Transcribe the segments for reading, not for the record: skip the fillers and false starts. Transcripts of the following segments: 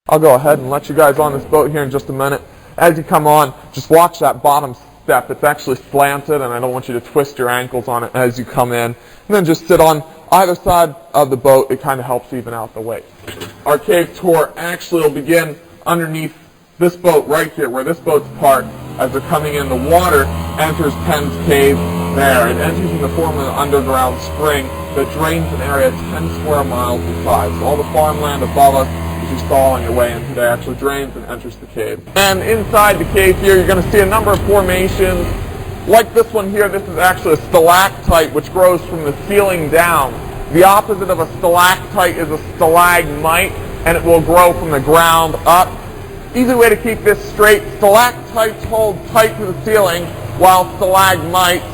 I'll go ahead and let you guys on this boat here in just a minute. As you come on, just watch that bottom step. It's actually slanted, and I don't want you to twist your ankles on it as you come in. And then just sit on either side of the boat. It kind of helps even out the weight. Our cave tour actually will begin underneath this boat right here, where this boat's parked. As they're coming in, the water enters Penn's cave there. It enters in the form of an underground spring that drains an area 10 square miles in size. So all the farmland above us, as you saw on your way in today, actually drains and enters the cave. And inside the cave here, you're going to see a number of formations. Like this one here, this is actually a stalactite, which grows from the ceiling down. The opposite of a stalactite is a stalagmite, and it will grow from the ground up. Easy way to keep this straight: stalactites hold tight to the ceiling, while stalagmites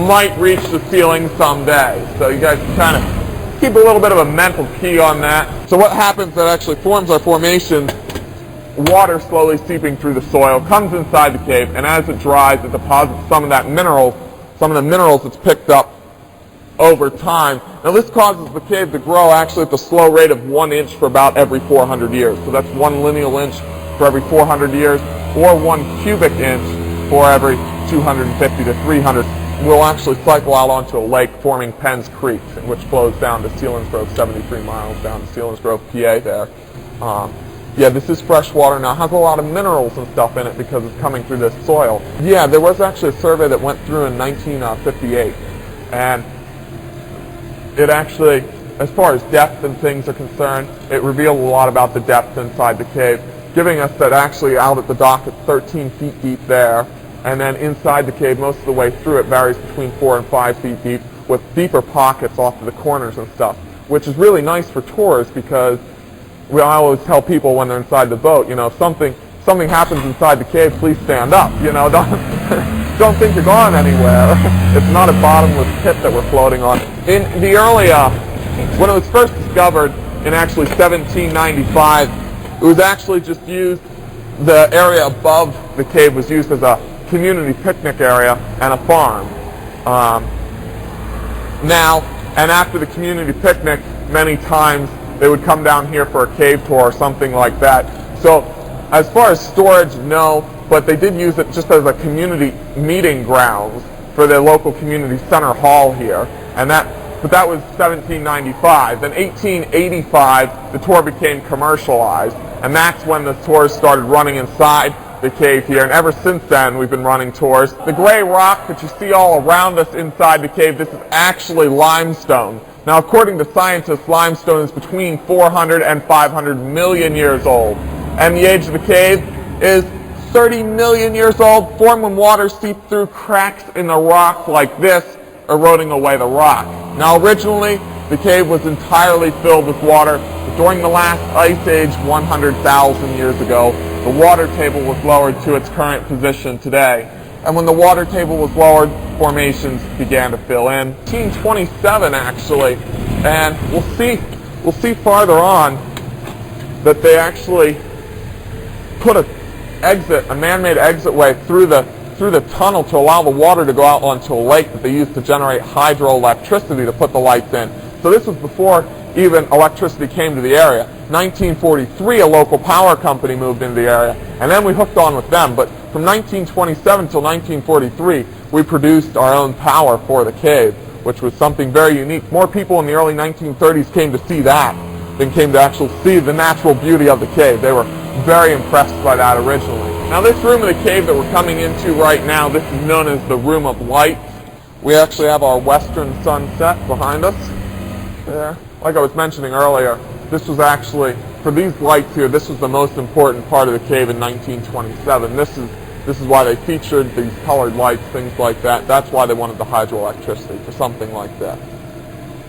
might reach the ceiling someday. So you guys can kind of keep a little bit of a mental key on that. So what happens that actually forms our formation, water slowly seeping through the soil, comes inside the cave, and as it dries, it deposits some of the minerals that's picked up over time. Now this causes the cave to grow actually at the slow rate of 1 inch for about every 400 years. So that's 1 lineal inch for every 400 years, or 1 cubic inch for every 250 to 300. We'll actually cycle out onto a lake forming Penn's Creek, which flows down to Selinsgrove, 73 miles down to Selinsgrove, PA there. Yeah, this is fresh water now. It has a lot of minerals and stuff in it because it's coming through this soil. Yeah, there was actually a survey that went through in 1958, and it actually, as far as depth and things are concerned, it revealed a lot about the depth inside the cave, giving us that actually out at the dock it's 13 feet deep there, and then inside the cave most of the way through it varies between 4 and 5 feet deep, with deeper pockets off to the corners and stuff, which is really nice for tours because I always tell people when they're inside the boat, you know, if something happens inside the cave, please stand up, you know, don't think you're going anywhere. It's not a bottomless pit that we're floating on. In the early, when it was first discovered in actually 1795, it was actually just used, the area above the cave was used as a community picnic area and a farm. Now, and after the community picnic, many times they would come down here for a cave tour or something like that. So as far as storage, no, but they did use it just as a community meeting grounds for the local community center hall here. But that was 1795. Then 1885, the tour became commercialized, and that's when the tours started running inside the cave here. And ever since then, we've been running tours. The gray rock that you see all around us inside the cave, this is actually limestone. Now, according to scientists, limestone is between 400 and 500 million years old. And the age of the cave is 30 million years old, formed when water seeped through cracks in the rock like this, eroding away the rock. Now, originally, the cave was entirely filled with water, but during the last ice age 100,000 years ago, the water table was lowered to its current position today. And when the water table was lowered, formations began to fill in. 1927, actually, and we'll see farther on that they actually put a man-made exit way through the tunnel to allow the water to go out onto a lake that they used to generate hydroelectricity to put the lights in. So this was before even electricity came to the area. 1943, a local power company moved into the area, and then we hooked on with them. But from 1927 till 1943, we produced our own power for the cave, which was something very unique. More people in the early 1930s came to see that than came to actually see the natural beauty of the cave. They were very impressed by that originally. Now this room of the cave that we're coming into right now, this is known as the Room of Light. We actually have our western sunset behind us there. Like I was mentioning earlier, this was actually, for these lights here, this was the most important part of the cave in 1927. This is why they featured these colored lights, things like that. That's why they wanted the hydroelectricity, for something like that.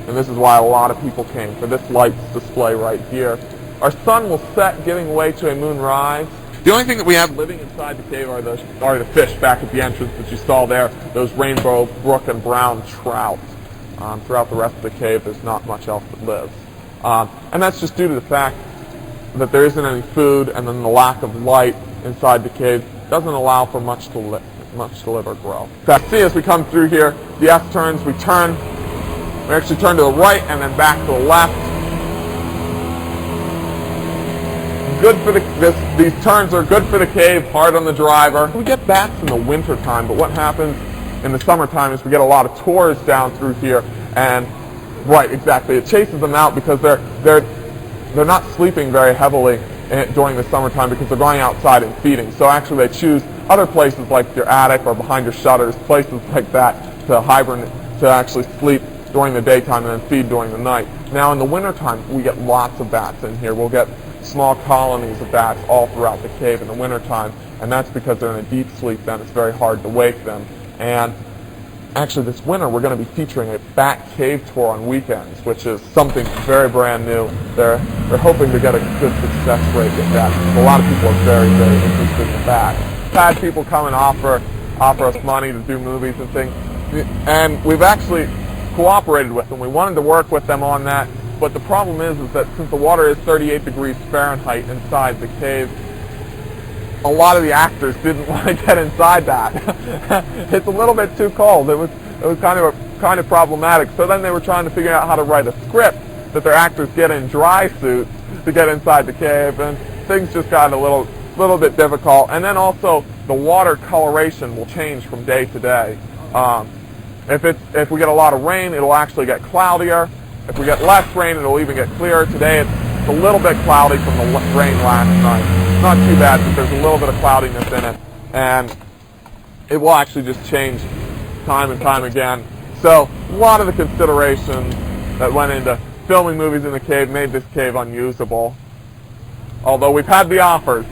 And this is why a lot of people came, for this lights display right here. Our sun will set, giving way to a moonrise. The only thing that we have living inside the cave are the fish back at the entrance that you saw there, those rainbow, brook, and brown trout. Throughout the rest of the cave, there's not much else that lives. And that's just due to the fact that there isn't any food, and then the lack of light inside the cave doesn't allow for much to live or grow. See, as we come through here, the S turns, we actually turn to the right and then back to the left. good for these turns are good for the cave, hard on the driver. We get bats in the winter time, but what happens in the summertime is we get a lot of tours down through here, and right, exactly, it chases them out because they're not sleeping very heavily during the summertime because they're going outside and feeding. So actually they choose other places like your attic or behind your shutters, places like that to hibernate, to actually sleep during the daytime and then feed during the night. Now in the wintertime, we get lots of bats in here. We'll get small colonies of bats all throughout the cave in the wintertime, and that's because they're in a deep sleep then. It's very hard to wake them. And actually this winter, we're going to be featuring a bat cave tour on weekends, which is something very brand new. They're hoping to get a good success rate with that. A lot of people are very, very interested in the bat. We've had people come and offer us money to do movies and things, and we've actually cooperated with them. We wanted to work with them on that, but the problem is that since the water is 38 degrees Fahrenheit inside the cave, a lot of the actors didn't want to get inside that. It's a little bit too cold. It was kind of problematic. So then they were trying to figure out how to write a script that their actors get in dry suits to get inside the cave, and things just got a little bit difficult. And then also the water coloration will change from day to day. If we get a lot of rain, it'll actually get cloudier. If we get less rain, it'll even get clearer. Today it's a little bit cloudy from the rain last night. Not too bad, but there's a little bit of cloudiness in it, and it will actually just change time and time again. So a lot of the considerations that went into filming movies in the cave made this cave unusable, although we've had the offers.